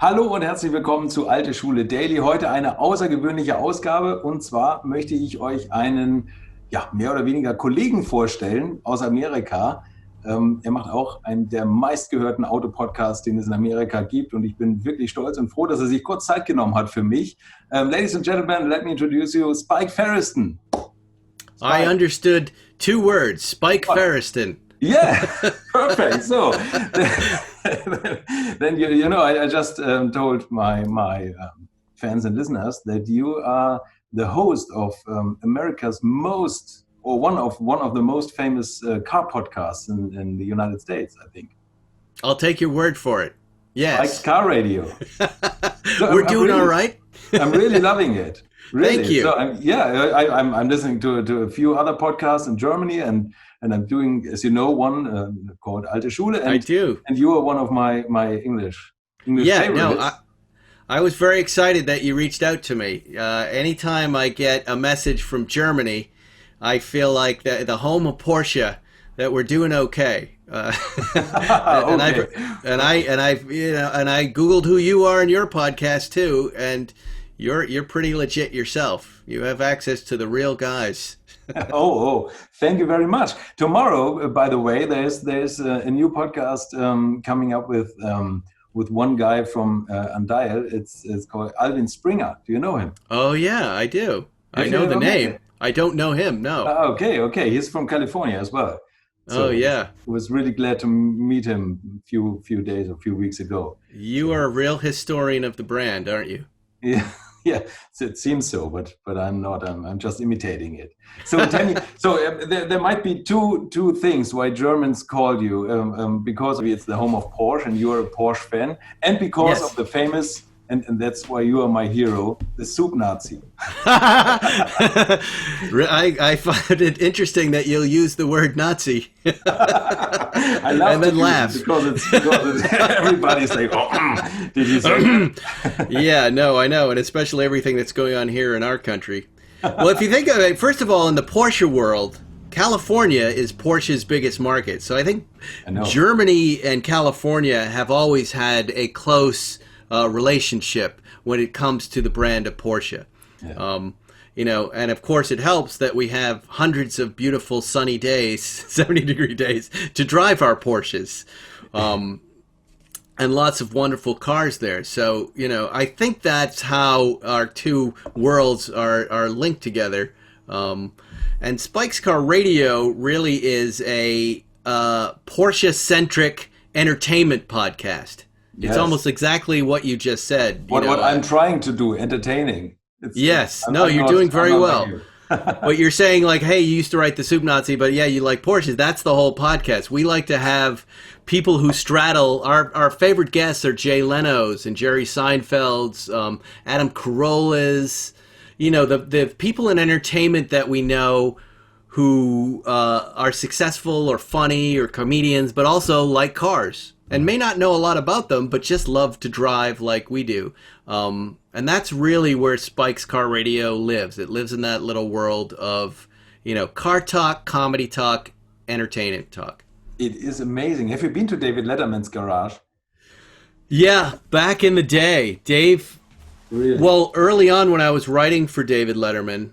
Hallo und herzlich willkommen zu Alte Schule Daily. Heute eine außergewöhnliche Ausgabe und zwar möchte ich euch einen mehr oder weniger Kollegen vorstellen aus Amerika. Er macht auch einen der meistgehörten Autopodcasts, den es in Amerika gibt und ich bin wirklich stolz und froh, dass er sich kurz Zeit genommen hat für mich. Ladies and gentlemen, let me introduce you Spike Feresten. I understood two words, Spike Feresten. Yeah, perfect. So then I just told my fans and listeners that you are the host of America's most, or one of the most famous car podcasts in the United States, I think. I'll take your word for it. Yes. Like car radio. So We're doing all right. I'm really loving it. Really. Thank you. So I'm listening to a few other podcasts in Germany, and I'm doing, as you know, one called Alte Schule. And, I do. And you are one of my English favorites. No, I was very excited that you reached out to me. Anytime I get a message from Germany, I feel like the home of Porsche, that we're doing okay. And I Googled who you are in your podcast too, and you're pretty legit yourself. You have access to the real guys. oh, thank you very much. Tomorrow, by the way, there's a new podcast coming up with one guy from Untitled. It's called Alvin Springer. Do you know him? Oh yeah, I do. I know the name. I don't know him. No. Okay. He's from California as well. So yeah. I was really glad to meet him a few weeks ago. You are a real historian of the brand, aren't you? Yeah, it seems so, but I'm not. I'm just imitating it. So tell me. So there might be two things why Germans call you because it's the home of Porsche and you're a Porsche fan, and because of the famous. And that's why you are my hero, the soup Nazi. I find it interesting that you'll use the word Nazi. I love and then laugh because everybody's like, oh, did you say that? Yeah, no, I know, and especially everything that's going on here in our country. Well, if you think of it, first of all, in the Porsche world, California is Porsche's biggest market. So I think Germany and California have always had a close relationship when it comes to the brand of Porsche. Yeah. And of course it helps that we have hundreds of beautiful sunny days, 70-degree days, to drive our Porsches, and lots of wonderful cars there. So, I think that's how our two worlds are linked together. And Spike's Car Radio really is a Porsche-centric entertainment podcast. It's almost exactly what you just said. What I'm trying to do, entertaining. You're doing very well. But you're saying like, hey, you used to write the Soup Nazi, but yeah, you like Porsches. That's the whole podcast. We like to have people who straddle. Our favorite guests are Jay Lenos and Jerry Seinfeld's, Adam Carolla's. The people in entertainment that we know who are successful or funny or comedians, but also like cars. And may not know a lot about them, but just love to drive like we do. And that's really where Spike's Car Radio lives. It lives in that little world of, car talk, comedy talk, entertainment talk. It is amazing. Have you been to David Letterman's garage? Yeah, back in the day. Dave, really? Well, early on when I was writing for David Letterman,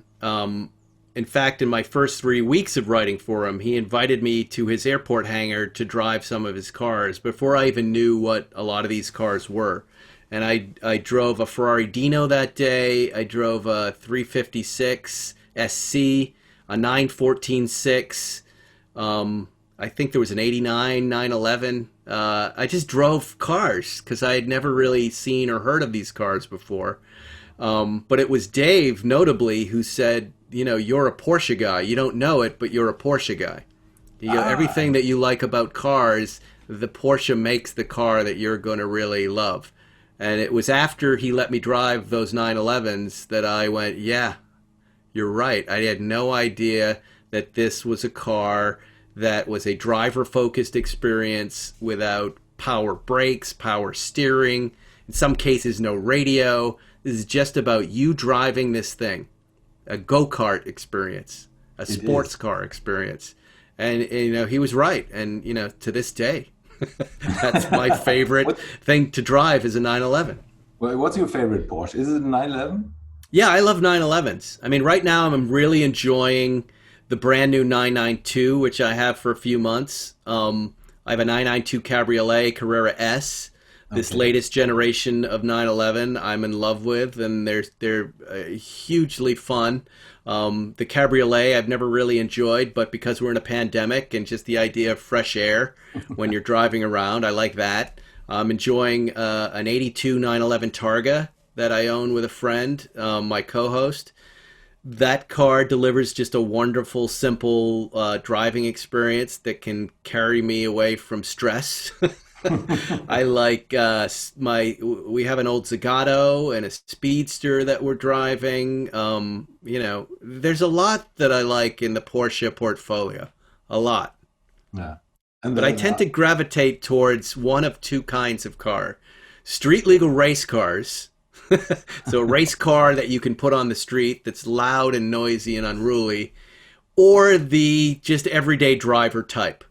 in fact, in my first 3 weeks of writing for him, he invited me to his airport hangar to drive some of his cars before I even knew what a lot of these cars were. And I drove a Ferrari Dino that day. I drove a 356 SC, a 914-6. I think there was an 89 911. I just drove cars because I had never really seen or heard of these cars before. But it was Dave, notably, who said, you're a Porsche guy. You don't know it, but you're a Porsche guy. Everything that you like about cars, the Porsche makes the car that you're going to really love. And it was after he let me drive those 911s that I went, yeah, you're right. I had no idea that this was a car that was a driver-focused experience without power brakes, power steering, in some cases no radio. This is just about you driving this thing. A go-kart experience, a sports car experience. And he was right. And, to this day, That's my favorite thing to drive is a 911. Well, what's your favorite Porsche? Is it a 911? Yeah, I love 911s. I mean, right now I'm really enjoying the brand new 992, which I have for a few months. I have a 992 Cabriolet Carrera S. This latest generation of 911 I'm in love with, and they're hugely fun. The Cabriolet I've never really enjoyed, but because we're in a pandemic and just the idea of fresh air when you're driving around, I like that. I'm enjoying an 82 911 Targa that I own with a friend, my co-host. That car delivers just a wonderful, simple driving experience that can carry me away from stress. I like we have an old Zagato and a Speedster that we're driving. There's a lot that I like in the Porsche portfolio, a lot. Yeah. But I tend to gravitate towards one of two kinds of car: street legal race cars. So a race car that you can put on the street that's loud and noisy and unruly, or the just everyday driver type,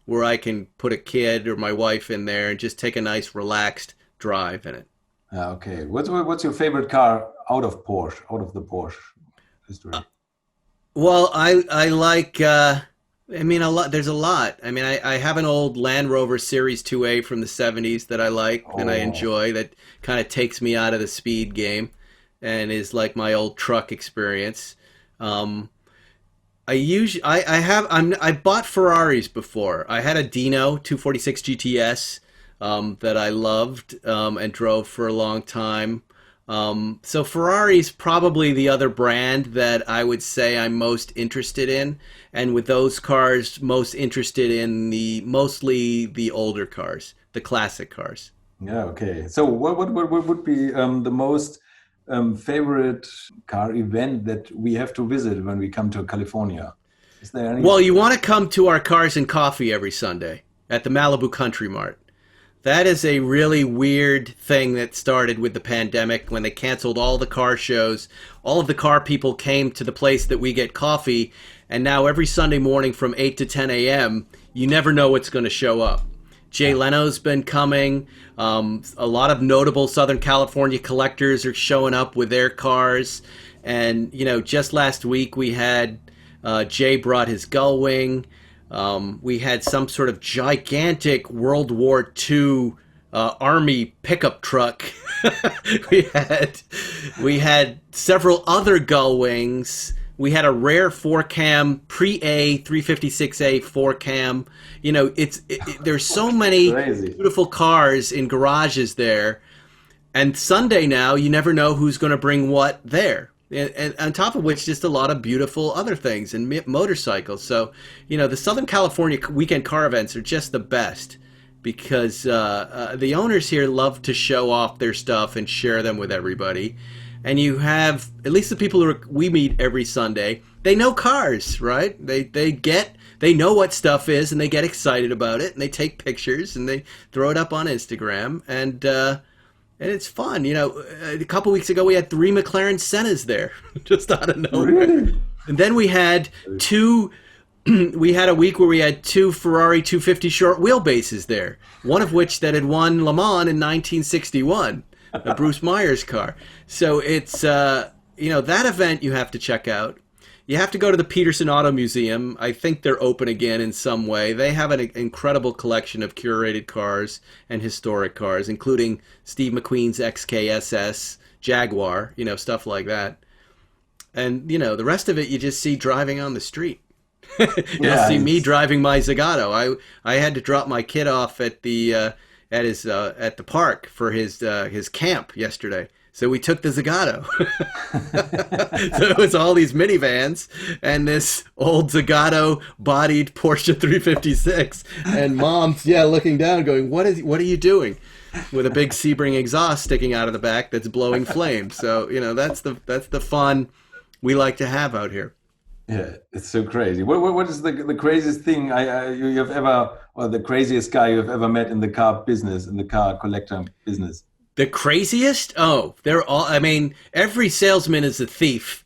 where I can put a kid or my wife in there and just take a nice relaxed drive in it. Okay. What's your favorite car out of the Porsche history? Well, I like, a lot. There's a lot. I mean, I have an old Land Rover Series 2A from the 70s that I like and I enjoy, that kind of takes me out of the speed game and is like my old truck experience. I bought Ferraris before. I had a Dino 246 GTS that I loved and drove for a long time. So Ferrari's probably the other brand that I would say I'm most interested in, and with those cars, most interested in mostly the older cars, the classic cars. Yeah. Okay. So what would be the most favorite car event that we have to visit when we come to California? Is there any? Well, you want to come to our Cars and Coffee every Sunday at the Malibu Country Mart. That is a really weird thing that started with the pandemic when they canceled all the car shows. All of the car people came to the place that we get coffee, and now every Sunday morning from 8 to 10 a.m., you never know what's going to show up. Jay Lenos been coming. A lot of notable Southern California collectors are showing up with their cars. And, just last week we had Jay brought his gull wing. We had some sort of gigantic World War II Army pickup truck. we had several other gull wings. We had a rare 4-cam pre-A 356A 4-cam. There's so many beautiful cars in garages there. And Sunday now, you never know who's going to bring what there. And on top of which, just a lot of beautiful other things and motorcycles. So, the Southern California weekend car events are just the best because the owners here love to show off their stuff and share them with everybody. And you have, at least the people we meet every Sunday, they know cars, right? They know what stuff is and they get excited about it and they take pictures and they throw it up on Instagram and it's fun. A couple weeks ago we had 3 McLaren Sennas there, just out of nowhere. Really? And then we had we had a week where we had 2 Ferrari 250 short wheelbases there, one of which that had won Le Mans in 1961, a Bruce Myers car. So it's, that event you have to check out. You have to go to the Peterson Auto Museum. I think they're open again in some way. They have an incredible collection of curated cars and historic cars, including Steve McQueen's XKSS, Jaguar, stuff like that. And, the rest of it you just see driving on the street. You'll see me driving my Zagato. I had to drop my kid off at the at the park for his camp yesterday. So we took the Zagato. So it was all these minivans and this old Zagato-bodied Porsche 356. And Mom's, looking down going, what are you doing? With a big Sebring exhaust sticking out of the back that's blowing flames. So, that's the fun we like to have out here. Yeah, it's so crazy. What is the craziest thing you have ever, or the craziest guy you have ever met in the car business, in the car collector business? The craziest? Oh, they're all, every salesman is a thief.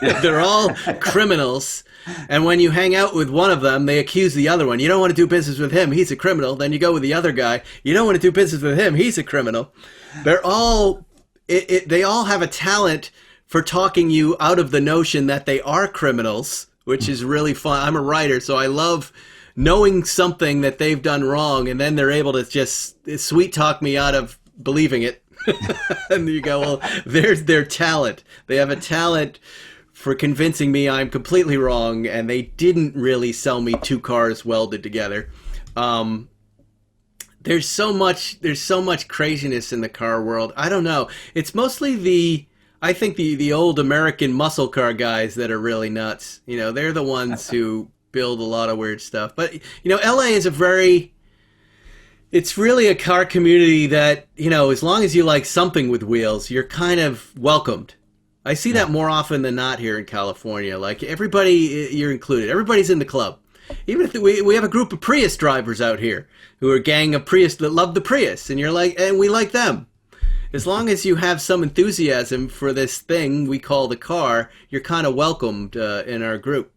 They're all criminals. And when you hang out with one of them, they accuse the other one. You don't want to do business with him. He's a criminal. Then you go with the other guy. You don't want to do business with him. He's a criminal. They're all, they all have a talent for talking you out of the notion that they are criminals, which is really fun. I'm a writer, so I love knowing something that they've done wrong, and then they're able to just sweet talk me out of believing it. And you go, well, there's their talent. They have a talent for convincing me I'm completely wrong, and they didn't really sell me two cars welded together. There's so much craziness in the car world. I don't know. It's mostly I think the old American muscle car guys that are really nuts. You know, they're the ones who build a lot of weird stuff. But, you know, LA is it's really a car community that, you know, as long as you like something with wheels, you're kind of welcomed. I see that more often than not here in California. Like, everybody, you're included. Everybody's in the club. Even if we have a group of Prius drivers out here who are a gang of Prius that love the Prius, and you're like, and we like them. As long as you have some enthusiasm for this thing we call the car, you're kind of welcomed in our group.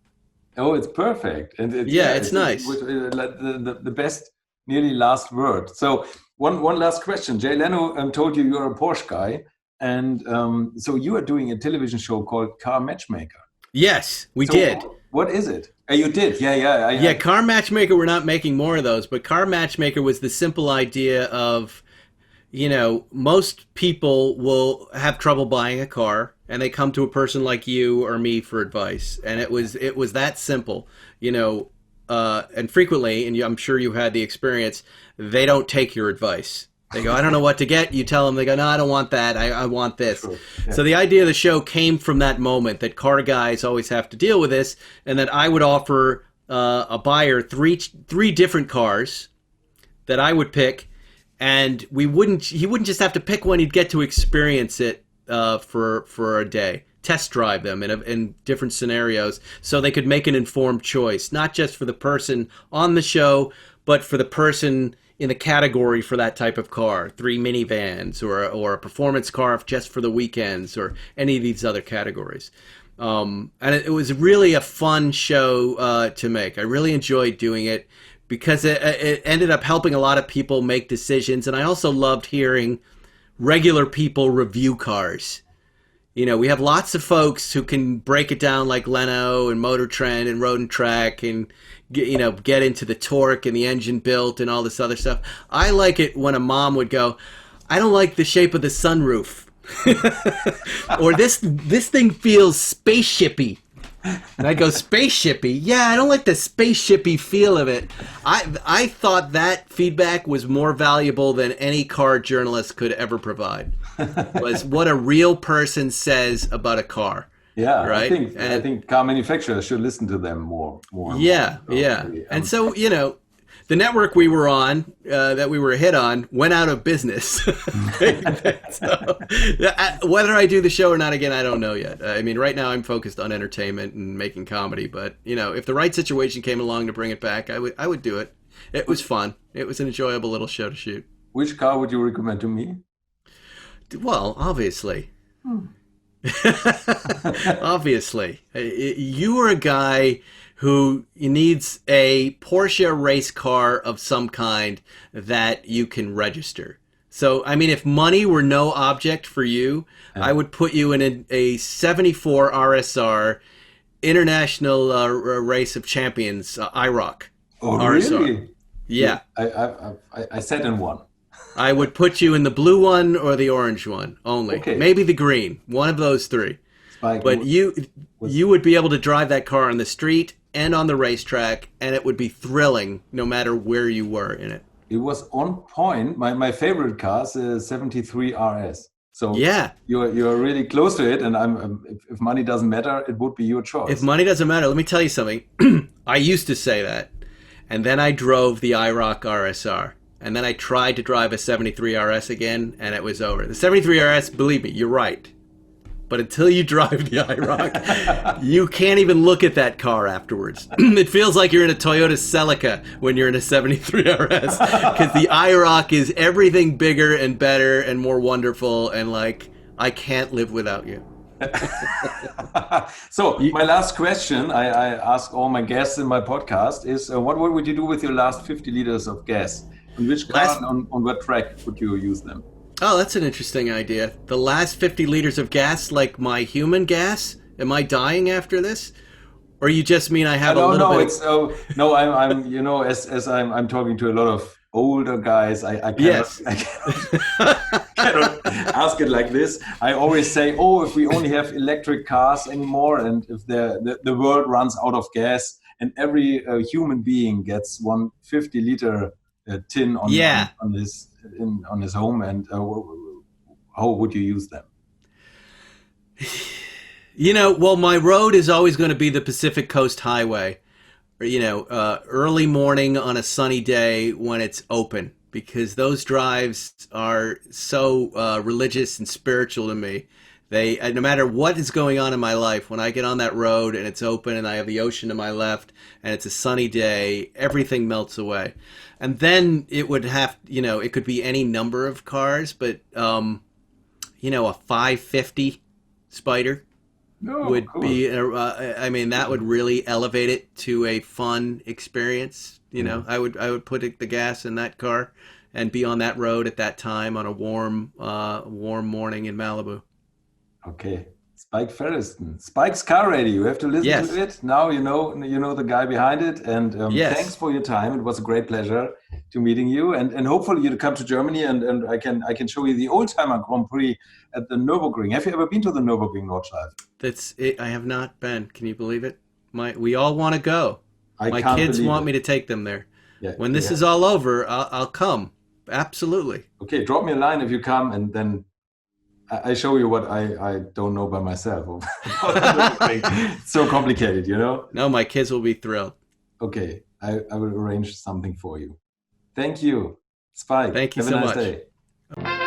Oh, it's perfect. And it's nice. The best, nearly last word. So one last question. Jay Leno told you you're a Porsche guy. And so you are doing a television show called Car Matchmaker. Yes, we did. What is it? You did? Yeah. Car Matchmaker, we're not making more of those. But Car Matchmaker was the simple idea of, you know, most people will have trouble buying a car, and they come to a person like you or me for advice. And it was that simple, you know. And frequently, and I'm sure you had the experience, they don't take your advice. They go, I don't know what to get. You tell them, they go, no, I don't want that. I want this. Sure. Yeah. So the idea of the show came from that moment that car guys always have to deal with this, and that I would offer a buyer three different cars that I would pick, and he wouldn't just have to pick one. He'd get to experience it for a day, test drive them in different scenarios, so they could make an informed choice, not just for the person on the show, but for the person in the category for that type of car, 3 minivans or a performance car just for the weekends or any of these other categories. And it was really a fun show to make. I really enjoyed doing it because it ended up helping a lot of people make decisions. And I also loved hearing regular people review cars. You know, we have lots of folks who can break it down like Leno and Motor Trend and Road and Track and, you know, get into the torque and the engine built and all this other stuff. I like it when a mom would go, I don't like the shape of the sunroof. Or this thing feels spaceshipy. And I'd go, spaceshipy? Yeah, I don't like the spaceshipy feel of it. I thought that feedback was more valuable than any car journalist could ever provide. Was what a real person says about a car. Yeah, right. I think car manufacturers should listen to them more. Yeah. And so, you know, the network we were on, that we were a hit on, went out of business. So, whether I do the show or not again, I don't know yet. I mean, right now I'm focused on entertainment and making comedy. But, you know, if the right situation came along to bring it back, I would do it. It was fun. It was an enjoyable little show to shoot. Which car would you recommend to me? Well, obviously. Obviously. You are a guy who needs a Porsche race car of some kind that you can register. So, I mean, if money were no object for you, I would put you in a 74 RSR International Race of Champions IROC. Oh, RSR. Really? Yeah. I sat in one. I would put you in the blue one or the orange one only. Okay. Maybe the green. One of those three. Spike, but you would be able to drive that car on the street and on the racetrack, and it would be thrilling no matter where you were in it. It was on point. My favorite car is a 73 RS. So yeah, you're really close to it, and if money doesn't matter, it would be your choice. If money doesn't matter, let me tell you something. I used to say that, and then I drove the IROC RSR. And then I tried to drive a 73 RS again, and it was over. The 73 RS, believe me, you're right. But until you drive the IROC, you can't even look at that car afterwards. It feels like you're in a Toyota Celica when you're in a 73 RS. Because the IROC is everything bigger and better and more wonderful. And like, I can't live without you. So You, my last question, I ask all my guests in my podcast is, what would you do with your last 50 liters of gas? On which car last and on what track would you use them? Oh, that's an interesting idea. The last 50 liters of gas, like my human gas? Am I dying after this? Or you just mean I have a No, little no, bit of. it's no. I'm as I'm talking to a lot of older guys, I cannot Yes. I cannot ask it like this. I always say, oh, if we only have electric cars anymore, and if the world runs out of gas, and every human being gets 150-liter tin Yeah. on his home, and how would you use them? Well, my road is always going to be the Pacific Coast Highway. Early morning on a sunny day when it's open, because those drives are so religious and spiritual to me. No matter what is going on in my life, when I get on that road and it's open and I have the ocean to my left and it's a sunny day, everything melts away. And then it would it could be any number of cars, but a 550 Spider No, would cool. be I mean, that would really elevate it to a fun experience. Yeah. I would put the gas in that car and be on that road at that time on a warm morning in Malibu. Okay. Spike Feresten. Spike's Car Radio. You have to listen to Yes. it. Now you know the guy behind it. And thanks Yes. for your time. It was a great pleasure to meeting you. And hopefully you come to Germany and I can show you the oldtimer Grand Prix at the Nürburgring. Have you ever been to the Nürburgring Nordschleife? That's it. I have not been. Can you believe it? We all want to go. I My can't kids believe want it. me to take them there. Yeah, When this yeah. is all over, I'll come. Absolutely. Okay, drop me a line if you come and then I show you what I don't know by myself. It's so complicated, you know? No, my kids will be thrilled. Okay, I will arrange something for you. Thank you, Spike. Thank you Have a so nice much. day.